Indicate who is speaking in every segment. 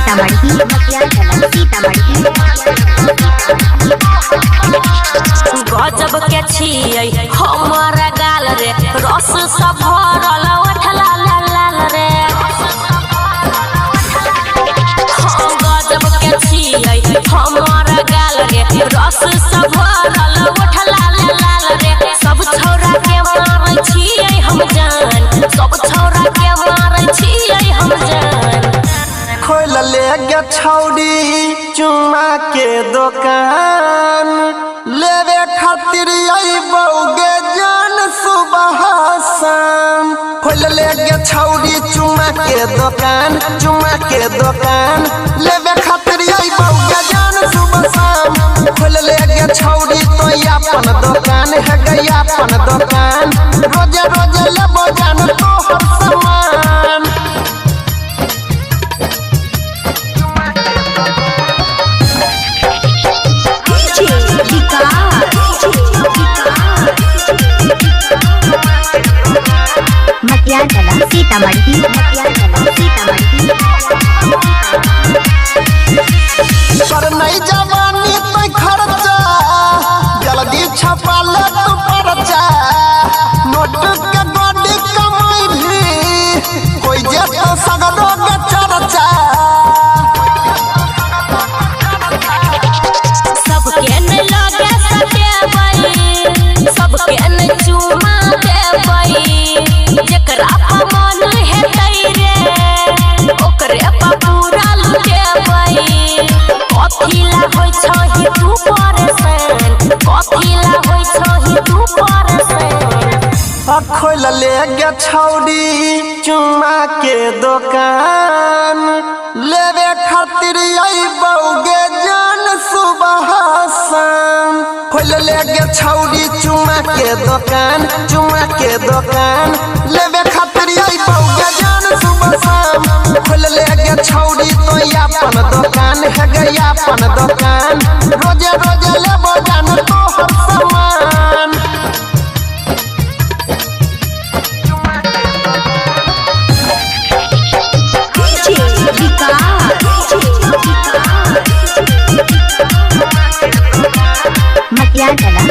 Speaker 1: सीतामढ़ी
Speaker 2: गजब के छियै हमर गाल रे रस सब भरल उठला लाल रे गजब के छियै हमर गाल रे रस सब भरल उठला लाल रे सब छौरा के मारै छियै हम जान सब छौरा के मारै छियै हम जान
Speaker 3: खोल ले गे छौड़ी चुम्मा के दुकान लेवे खातिर अइबौगे जान सुबह शाम खोल ले गे छौड़ी चुम्मा के दुकान लेवे खातिर अइबौगे जान सुबह शाम खोल ले गे छौड़ी तो अपन दुकान है गई अपन दुकान रोजे रोजे लेबो जान तोहर सामान
Speaker 1: सीतामढ़ी
Speaker 3: पर नहीं जवानी तो खर्चा जल्दी छपा ले तू परचा नोट के बड़ी कमाई भी कोई जेतो सगरो के चर्चा
Speaker 2: सबके न लगे सटेबई सबके न चुमा देबई जेकरा मन हेतै रे ओकरे पर पूरा लुटेबई कथिला होय छही तू परेशान कथिला होय छही तू परेशान
Speaker 3: खोल ले गे छौड़ी चुम्मा के दुकान लेवे खातिर अइबौगे जान सुबह शाम खोल ले गे छौड़ी चुम्मा के दुकान लेवे खातिर अइबौगे जान सुबह शाम खोल ले गे छौड़ी तो अपन दुकान है गई अपन दुकान रोजे रोजे लेबो जान तोहर सामान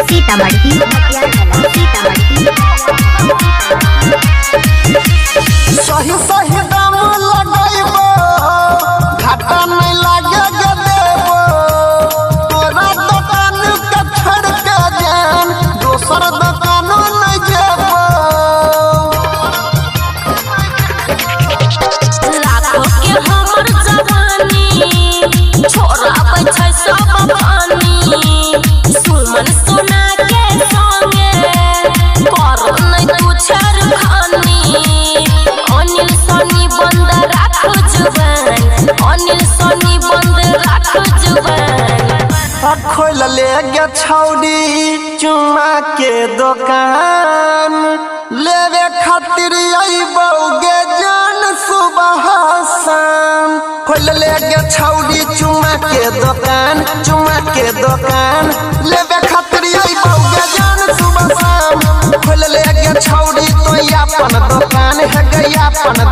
Speaker 1: सीतामढ़ी
Speaker 3: सही सही दाम लगैबो घाटा नहीं लागे गे देबो तोरा दुकान के छोड़ के जान दोसर दुकान नहीं जेबो
Speaker 2: लाखों के हमर जवानी छोड़ाबै छै सब पानी सुमन सोना के संगे कर नहीं तू छेड़खानी अनिल सोनी बंद राखो जुबान अनिल सोनी बंद राखो जुबान
Speaker 3: खोल ले गे छौड़ी चुम्मा के दुकान लेवे खातिर अइबौगे जान सुबह शाम खोल ले गे छौड़ी चुम्मा के दुकान लेवे खातिर अइबौगे जान सुबह शाम खोल ले गे छौड़ी तो अपन दुकान है गई अपन